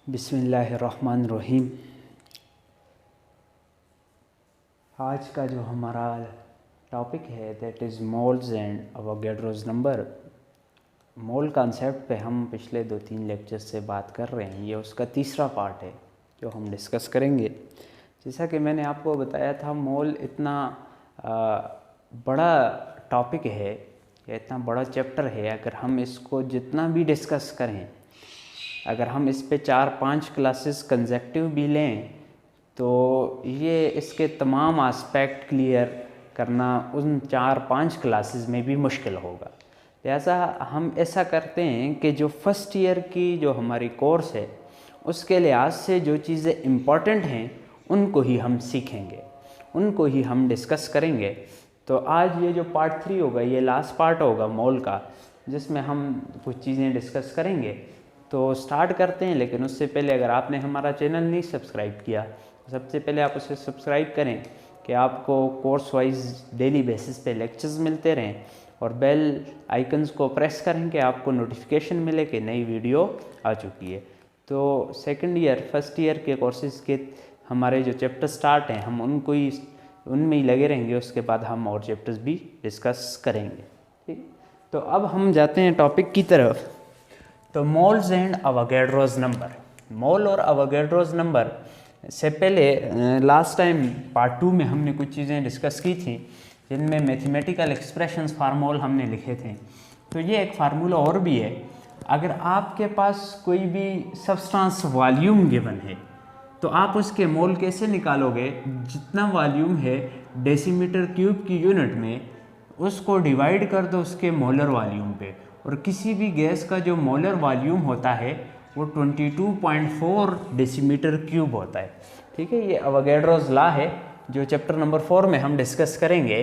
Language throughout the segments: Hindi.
बिस्मिल्लाहिर्रहमानिर्रहीम। आज का जो हमारा टॉपिक है that is moles and Avogadro's number. Mole concept पे हम पिछले 2-3 लेक्चर्स से बात कर रहे हैं। ये उसका तीसरा पार्ट है जो हम डिस्कस करेंगे। जैसा कि मैंने आपको बताया था, मोल इतना बड़ा टॉपिक है या इतना बड़ा चैप्टर है, अगर हम इसको जितना भी डिस्कस करें, अगर हम इस पे 4-5 क्लासेस कंसेक्टिव भी लें तो ये इसके तमाम आस्पेक्ट क्लियर करना उन 4-5 क्लासेस में भी मुश्किल होगा। लिहाजा हम ऐसा करते हैं कि जो फर्स्ट ईयर की जो हमारी कोर्स है उसके लिहाज से जो चीज़ें इम्पॉर्टेंट हैं उनको ही हम सीखेंगे, उनको ही हम डिस्कस करेंगे। तो आज ये जो पार्ट 3 होगा, ये लास्ट पार्ट होगा मोल का, जिसमें हम कुछ चीज़ें डिस्कस करेंगे। तो स्टार्ट करते हैं, लेकिन उससे पहले अगर आपने हमारा चैनल नहीं सब्सक्राइब किया तो सबसे पहले आप उसे सब्सक्राइब करें कि आपको कोर्स वाइज डेली बेसिस पे लेक्चर्स मिलते रहें, और बेल आइकन्स को प्रेस करें कि आपको नोटिफिकेशन मिले कि नई वीडियो आ चुकी है। तो सेकंड ईयर फर्स्ट ईयर के कोर्सेज़ के हमारे जो चैप्टर स्टार्ट हैं हम उनमें ही लगे रहेंगे। उसके बाद हम और चैप्टर्स भी डिस्कस करेंगे। ठीक, तो अब हम जाते हैं टॉपिक की तरफ। तो मोल्स एंड अवोगाड्रोस नंबर। मोल और अवोगाड्रोस नंबर से पहले लास्ट टाइम पार्ट 2 में हमने कुछ चीज़ें डिस्कस की थी जिनमें मैथमेटिकल एक्सप्रेशंस फार्मूल हमने लिखे थे। तो ये एक फार्मूला और भी है। अगर आपके पास कोई भी सब्सटेंस वॉल्यूम गिवन है तो आप उसके मोल कैसे निकालोगे? जितना वॉल्यूम है डेसीमीटर क्यूब की यूनिट में, उसको डिवाइड कर दो उसके मोलर वॉल्यूम पे, और किसी भी गैस का जो मोलर वॉल्यूम होता है वो 22.4 डेसीमीटर क्यूब होता है। ठीक है, ये अवोगाड्रोस लॉ है जो चैप्टर नंबर 4 में हम डिस्कस करेंगे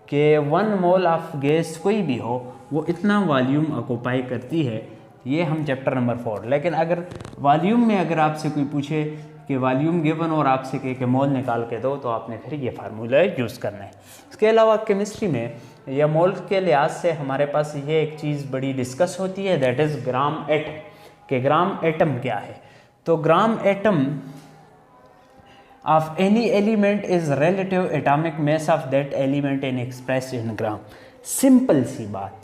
कि 1 मोल ऑफ गैस कोई भी हो वो इतना वॉल्यूम ऑक्यूपाई करती है। ये हम चैप्टर नंबर 4। लेकिन अगर वॉल्यूम में अगर आपसे कोई पूछे कि वॉल्यूम गिवन और आपसे कहे कि मोल निकाल के दो, तो आपने फिर ये फार्मूला यूज़ करना है। इसके अलावा केमिस्ट्री में या मोल के लिहाज से हमारे पास ये एक चीज़ बड़ी डिस्कस होती है, दैट इज़ ग्राम एटम। कि ग्राम एटम क्या है? तो gram atom of any element is relative atomic mass of that element in express in gram. Simple सी बात,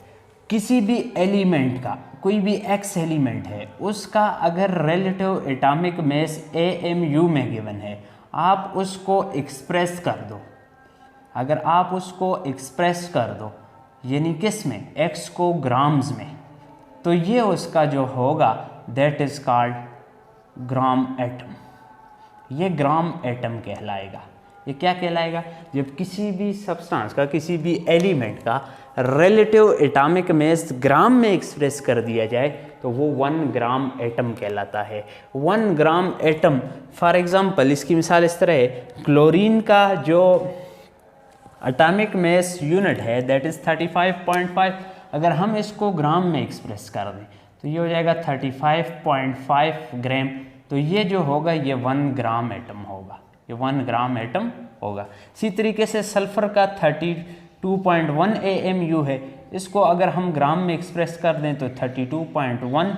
किसी भी एलिमेंट का, कोई भी एक्स एलिमेंट है, उसका अगर रिलेटिव एटॉमिक मास AMU में गिवन है, आप उसको एक्सप्रेस कर दो। अगर आप उसको एक्सप्रेस कर दो यानी किस में? एक्स को ग्राम्स में, तो ये उसका जो होगा that is called gram atom. ये ग्राम एटम कहलाएगा। ये क्या कहलाएगा? जब किसी भी सब्सटेंस का, किसी भी एलिमेंट का रिलेटिव एटॉमिक मास ग्राम में एक्सप्रेस कर दिया जाए तो वो 1 ग्राम एटम कहलाता है। 1 ग्राम एटम, फॉर एग्जांपल इसकी मिसाल इस तरह है, क्लोरीन का जो एटॉमिक मास यूनिट है दैट इज़ 35.5। अगर हम इसको ग्राम में एक्सप्रेस कर दें तो ये हो जाएगा 35.5 ग्राम। तो ये जो होगा ये 1 ग्राम एटम होगा, ये 1 ग्राम एटम होगा। इसी तरीके से सल्फर का 32.1 AMU है, इसको अगर हम ग्राम में एक्सप्रेस कर दें तो 32.1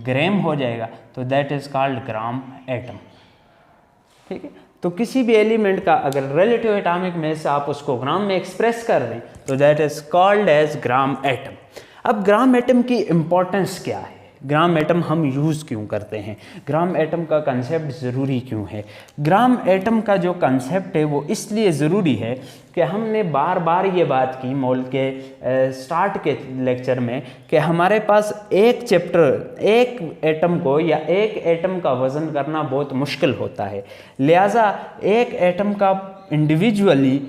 ग्राम हो जाएगा। तो that is called gram atom. ठीक है, तो किसी भी एलिमेंट का अगर रिलेटिव एटॉमिक मास आप उसको ग्राम में एक्सप्रेस कर दें तो that is called as gram atom. अब ग्राम एटम की इम्पोर्टेंस क्या है? ग्राम एटम हम यूज़ क्यों करते हैं? ग्राम एटम का कंसेप्ट ज़रूरी क्यों है? ग्राम एटम का जो कंसेप्ट है वो इसलिए ज़रूरी है कि हमने बार बार ये बात की मोल के स्टार्ट के लेक्चर में कि हमारे पास एक चैप्टर, एक एटम को या एक एटम का वज़न करना बहुत मुश्किल होता है। लिहाजा एक एटम का इंडिविजुअली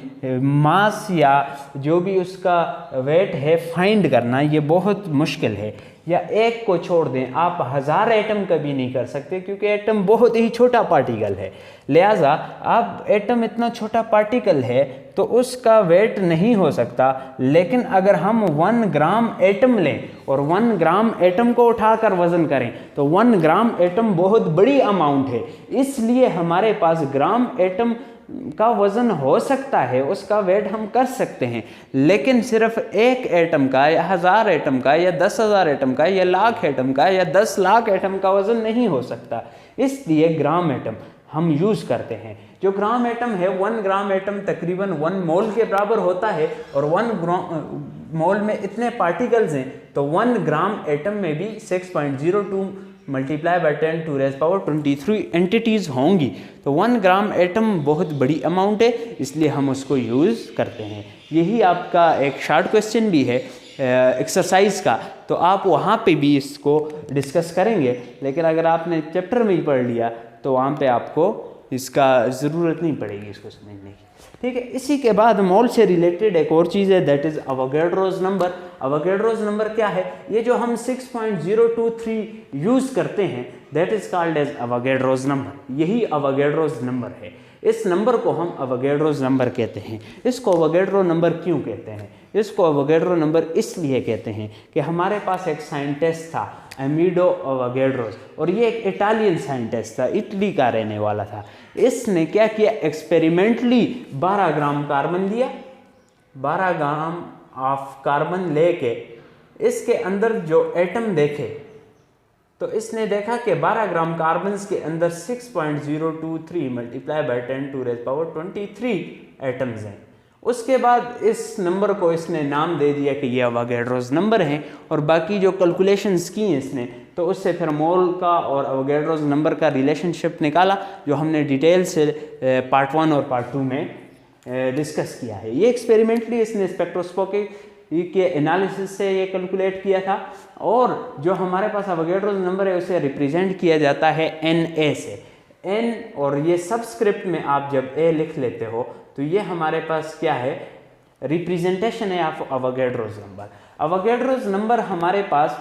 मास या जो भी उसका वेट है फाइंड करना ये बहुत मुश्किल है। या एक को छोड़ दें, आप 1000 एटम कभी नहीं कर सकते, क्योंकि एटम बहुत ही छोटा पार्टिकल है। लिहाजा अब एटम इतना छोटा पार्टिकल है तो उसका वेट नहीं हो सकता। लेकिन अगर हम 1 ग्राम एटम लें और 1 ग्राम एटम को उठाकर वज़न करें तो 1 ग्राम एटम बहुत बड़ी अमाउंट है। इसलिए हमारे पास ग्राम एटम का वज़न हो सकता है, उसका वेट हम कर सकते हैं, लेकिन सिर्फ एक एटम का या 1000 एटम का या 10,000 एटम का या लाख एटम का या 10 लाख एटम का वज़न नहीं हो सकता। इसलिए ग्राम एटम हम यूज़ करते हैं। जो ग्राम एटम है, 1 ग्राम एटम तकरीबन 1 मोल के बराबर होता है, और 1 मोल में इतने पार्टिकल्स हैं, तो 1 ग्राम एटम में भी 6.02 मल्टीप्लाई बाई 10⁻23 एंटिटीज़ होंगी। तो 1 ग्राम एटम बहुत बड़ी अमाउंट है, इसलिए हम उसको यूज़ करते हैं। यही आपका एक शॉर्ट क्वेश्चन भी है एक्सरसाइज का, तो आप वहाँ पे भी इसको डिस्कस करेंगे, लेकिन अगर आपने चैप्टर में ही पढ़ लिया तो वहाँ पे आपको इसका ज़रूरत नहीं पड़ेगी इसको समझने की। ठीक है, इसी के बाद मोल से रिलेटेड एक और चीज़ है, that is Avogadro's number. Avogadro's number क्या है? ये जो हम 6.023 यूज़ करते हैं, that is called as Avogadro's number. यही अवोगाड्रोस नंबर है। इस नंबर को हम अवोगाड्रोस नंबर कहते हैं। इसको अवोगाड्रो नंबर क्यों कहते हैं? इसको अवोगाड्रो नंबर इसलिए कहते हैं कि हमारे पास एक साइंटिस्ट था, एमिडो अवोगाड्रोस, और ये एक इटालियन साइंटिस्ट था, इटली का रहने वाला था। इसने क्या किया? एक्सपेरिमेंटली 12 ग्राम कार्बन लिया, 12 ग्राम ऑफ कार्बन लेके इसके अंदर जो एटम देखे, तो इसने देखा कि 12 ग्राम कार्बन के अंदर 6.023 मल्टीप्लाई बाई 10⁻23 एटम्स हैं। उसके बाद इस नंबर को इसने नाम दे दिया कि ये अवोगाड्रोस नंबर है, और बाकी जो कैलकुलेशंस की हैं इसने, तो उससे फिर मोल का और अवोगाड्रोस नंबर का रिलेशनशिप निकाला, जो हमने डिटेल से पार्ट 1 और पार्ट 2 में डिस्कस किया है। ये एक्सपेरिमेंटली इसने स्पेक्ट्रोस्कोपी के एनालिसिस से ये कैलकुलेट किया था, और जो हमारे पास अवोगाड्रोस नंबर है उसे रिप्रेजेंट किया जाता है Na से। N, और ये सबस्क्रिप्ट में आप जब A लिख लेते हो तो ये हमारे पास क्या है? रिप्रेजेंटेशन है ऑफ अवोगाड्रोस नंबर। अवोगाड्रोस नंबर हमारे पास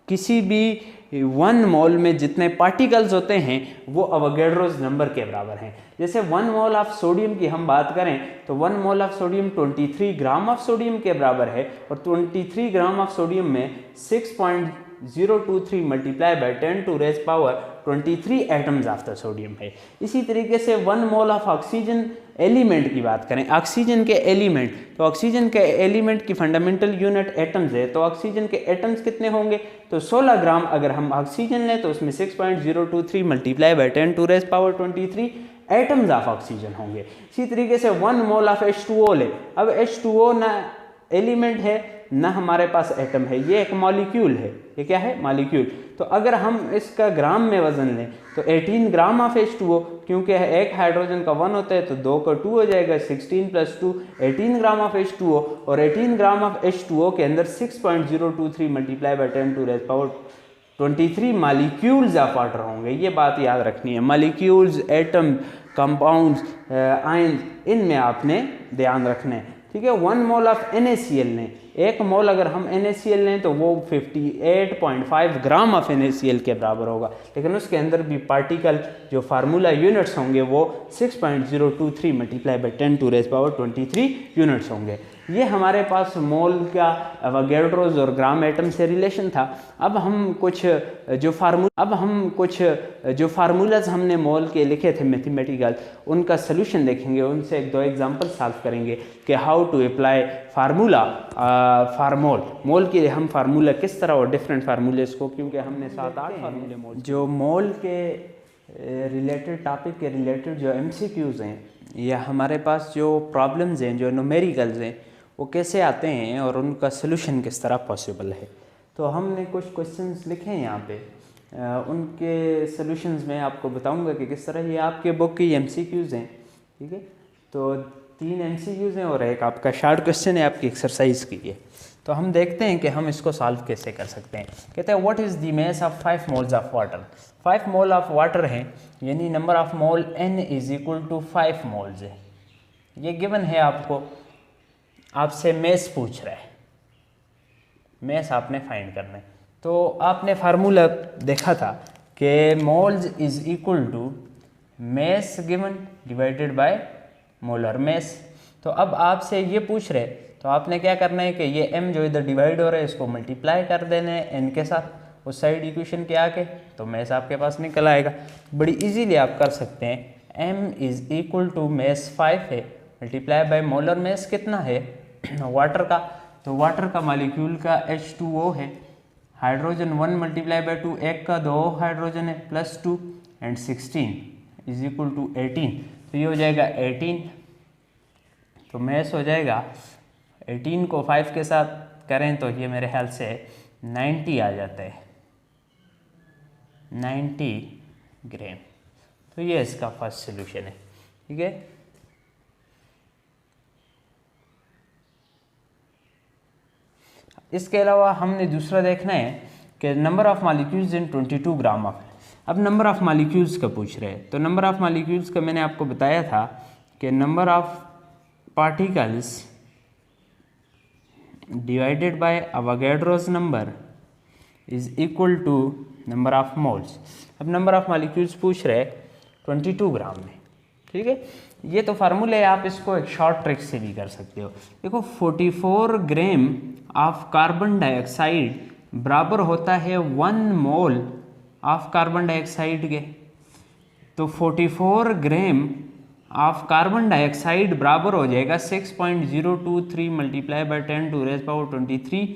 किसी भी 1 मोल में जितने पार्टिकल्स होते हैं वो अवोगाड्रोस नंबर के बराबर हैं। जैसे 1 मोल ऑफ सोडियम की हम बात करें तो 1 mole of sodium 23 gram of sodium के बराबर है, और 23 ग्राम ऑफ सोडियम में 6.023 multiply by 10⁻23 atoms of the sodium है। इसी तरीके से 1 मोल ऑफ ऑक्सीजन एलिमेंट की बात करें, ऑक्सीजन के एलिमेंट, तो ऑक्सीजन के एलिमेंट की फंडामेंटल यूनिट एटम्स है, तो ऑक्सीजन के एटम्स कितने होंगे? तो 16 ग्राम अगर हम ऑक्सीजन लें तो उसमें 6.023 multiply by 10⁻23 atoms of oxygen होंगे। इसी तरीके से 1 मोल ऑफ H2O ले, अब H2O ना एलिमेंट है ना हमारे पास एटम है, ये एक मॉलिक्यूल है। ये क्या है? मॉलिक्यूल। तो अगर हम इसका ग्राम में वजन लें तो 18 ग्राम ऑफ H2O, क्योंकि एक हाइड्रोजन का 1 होता है तो 2 का 2 हो जाएगा, 16 + 2 18 ग्राम ऑफ H2O, और 18 ग्राम ऑफ H2O के अंदर 6.023 multiply by 10⁻23 molecules of water होंगे। ये बात याद रखनी है, मॉलिक्यूल्स, एटम, कंपाउंड्स, आयंस, इनमें आपने ध्यान रखना है। ठीक है, 1 मोल ऑफ NaCl लें, 1 मोल अगर हम NaCl लें तो वो 58.5 ग्राम ऑफ NaCl के बराबर होगा, लेकिन उसके अंदर भी पार्टिकल जो फार्मूला यूनिट्स होंगे वो 6.023 मल्टीप्लाई बाई 10⁻23 यूनिट्स होंगे। ये हमारे पास मोल का अवोगाड्रोस और ग्राम एटम से रिलेशन था। अब हम कुछ जो फार्मूलाज हमने मोल के लिखे थे मैथमेटिकल, उनका सोल्यूशन देखेंगे, उनसे 1-2 एग्जांपल सॉल्व करेंगे कि how to apply formula for mole. Mole के लिए हम फार्मूला किस तरह, और डिफरेंट फार्मूलेस को, क्योंकि हमने 7-8 फार्मूले मोल। जो मोल के रिलेटेड टॉपिक के रिलेटेड जो MCQs हैं, या हमारे पास जो प्रॉब्लम्स हैं, जो न्यूमेरिकल्स हैं, वो कैसे आते हैं और उनका सलूशन किस तरह पॉसिबल है। तो हमने कुछ क्वेश्चंस लिखे हैं यहाँ पे, उनके सॉल्यूशंस मैं आपको बताऊंगा कि किस तरह। ये आपके बुक की MCQs हैं। ठीक है, तो 3 MCQs हैं और एक आपका शॉर्ट क्वेश्चन है आपकी एक्सरसाइज की है। तो हम देखते हैं कि हम इसको सॉल्व कैसे कर सकते हैं। कहते हैं what is the mass of 5 moles of water. 5 mole of water है, यानी number of mole N = 5 moles है। ये गिवन है आपको, आपसे मेस पूछ रहा है, मेस आपने फाइंड करना है। तो आपने फार्मूला देखा था कि moles = mess given divided by molar mass. तो अब आपसे ये पूछ रहे, तो आपने क्या करना है कि ये m जो इधर डिवाइड हो रहा है इसको मल्टीप्लाई कर देना है n के साथ उस साइड इक्वेशन के आके, तो मेस आपके पास निकल आएगा। बड़ी इजीली आप कर सकते हैं m is equal to mass 5 है मल्टीप्लाई बाय मोलर मेस कितना है वाटर का, तो वाटर का मॉलिक्यूल का H2O है, हाइड्रोजन 1 मल्टीप्लाई बाय 2, एक का 2 हाइड्रोजन है plus 2 and 16 is equal to 18, तो ये हो जाएगा 18, तो मेस हो जाएगा 18 को 5 के साथ करें तो ये मेरे ख्याल से 90 आ जाता है, 90 ग्राम। तो ये इसका फर्स्ट सोल्यूशन है, ठीक है। इसके अलावा हमने दूसरा देखना है कि number of molecules in 22 gram of, अब नंबर ऑफ मॉलिक्यूल्स का पूछ रहे हैं, तो नंबर ऑफ मॉलिक्यूल्स का मैंने आपको बताया था कि number of particles divided by Avogadro's number is equal to number of moles. अब नंबर ऑफ मॉलिक्यूल्स पूछ रहे 22 ग्राम में, ठीक है। ये तो फार्मूला है, आप इसको एक शॉर्ट ट्रिक से भी कर सकते हो। देखो 44 ग्राम ऑफ कार्बन डाइऑक्साइड बराबर होता है 1 मोल ऑफ कार्बन डाइऑक्साइड के, तो 44 ग्राम ऑफ कार्बन डाइऑक्साइड बराबर हो जाएगा 6.023 multiply by 10 to raise power 23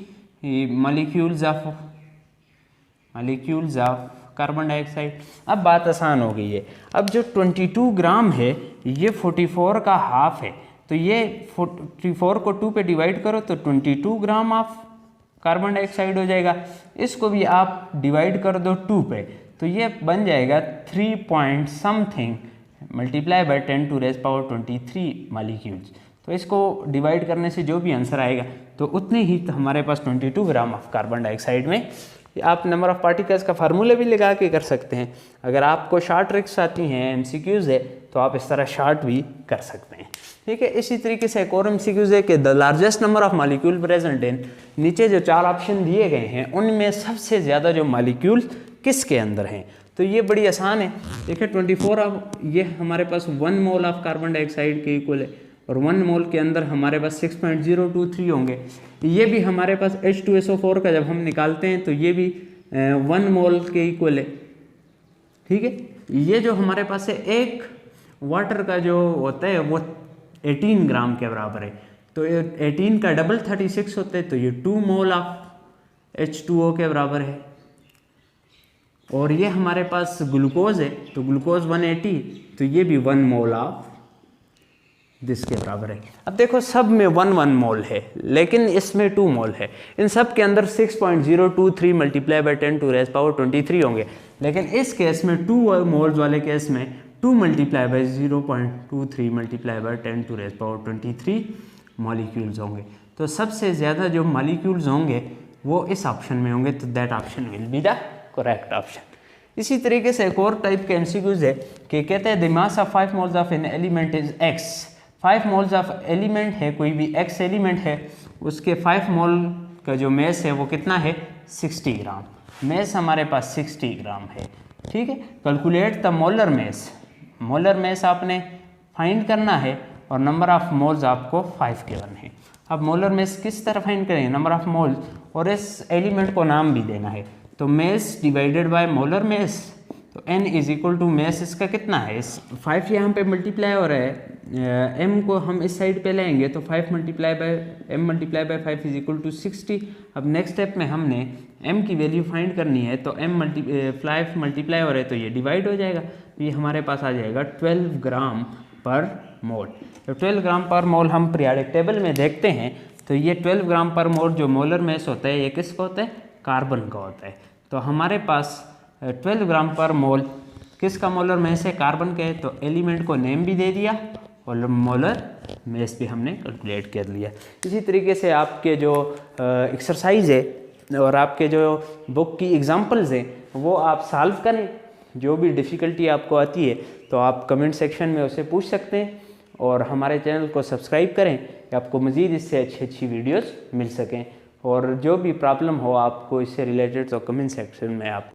molecules of carbon dioxide. अब बात आसान हो गई है। अब जो 22 ग्राम है ये 44 का हाफ है, तो ये 44 को 2 पे डिवाइड करो तो 22 ग्राम ऑफ कार्बन डाइऑक्साइड हो जाएगा। इसको भी आप डिवाइड कर दो 2 पे, तो ये बन जाएगा 3 point something multiply by 10 to raise power 23 molecules. तो इसको डिवाइड करने से जो भी आंसर आएगा तो उतने ही तो हमारे पास 22 ग्राम ऑफ कार्बन डाइऑक्साइड में। आप नंबर ऑफ पार्टिकल्स का फार्मूला भी लगा के कर सकते हैं। अगर आपको शॉर्ट ट्रिक्स आती हैं, एमसीक्यूज है, तो आप इस तरह शॉर्ट भी कर सकते हैं, ठीक है। इसी तरीके से एक और एमसीक्यूज है कि the largest number of molecule present in, नीचे जो 4 ऑप्शन दिए गए हैं उनमें सबसे ज़्यादा जो मॉलिक्यूल किसके अंदर हैं, तो ये बड़ी आसान है। देखिए 24 अब ये हमारे पास 1 मोल ऑफ कार्बन डाइऑक्साइड के इक्वल है और 1 मोल के अंदर हमारे पास 6.023 होंगे। ये भी हमारे पास H2SO4 का जब हम निकालते हैं तो ये भी 1 मोल के इक्वल है, ठीक है। ये जो हमारे पास है एक वाटर का जो होता है वो 18 ग्राम के बराबर है, तो 18 का डबल 36 होता है, तो ये 2 मोल ऑफ H2O के बराबर है। और ये हमारे पास ग्लूकोज है, तो ग्लूकोज 180, तो ये भी 1 मोल ऑफ दिस के बराबर है। अब देखो सब में 1 मोल है लेकिन इसमें 2 मोल है। इन सब के अंदर 6.023 multiply by 10 to raise power 23 होंगे, लेकिन इस केस में 2 मोल्स वाले केस में 2 multiply by 0.23 multiply by 10 to raise power 23 molecules होंगे। तो सबसे ज़्यादा जो मॉलिक्यूल्स होंगे वो इस ऑप्शन में होंगे, तो that option will be the correct option. इसी तरीके से एक और टाइप के एमसीक्यूज है कि कहते हैं the mass of 5 moles of an element is x। 5 moles of element है, कोई भी x एलिमेंट है, उसके 5 मोल का जो मेस है वो कितना है 60 ग्राम। मेस हमारे पास 60 ग्राम है, ठीक है। Calculate the molar mess, molar mess आपने फाइंड करना है और नंबर ऑफ मोल्स आपको 5 गिवन है। अब मोलर मेस किस तरह फाइंड करेंगे, नंबर ऑफ मोल्स, और इस एलिमेंट को नाम भी देना है, तो mass divided by molar mass, तो n is equal to mass इसका कितना है, इस 5 यहाँ पे मल्टीप्लाई हो रहा है, m को हम इस साइड पे लेंगे तो 5 multiply by m multiply by 5 is equal to 60। अब नेक्स्ट स्टेप में हमने m की वैल्यू फाइंड करनी है, तो m 5 मल्टीप्लाई हो रहा है तो ये डिवाइड हो जाएगा, तो ये हमारे पास आ जाएगा 12 ग्राम पर मोल। तो 12 ग्राम पर मोल हम पीरियोडिक टेबल में देखते हैं, तो ये 12 ग्राम पर मोल जो मोलर मेस होता है ये किसका होता है, कार्बन का होता है। तो हमारे पास 12 ग्राम पर मोल किसका मोलर मेस है, कार्बन के, तो एलिमेंट को नेम भी दे दिया और मोलर मेस भी हमने कैलकुलेट कर लिया। इसी तरीके से आपके जो एक्सरसाइज है और आपके जो बुक की एग्जांपल्स हैं वो आप सॉल्व करें। जो भी डिफ़िकल्टी आपको आती है तो आप कमेंट सेक्शन में उसे पूछ सकते हैं और हमारे चैनल को सब्सक्राइब करें कि आपको मज़ीद इससे अच्छी वीडियोस मिल सकें। और जो भी प्रॉब्लम हो आपको इससे रिलेटेड तो कमेंट सेक्शन में आप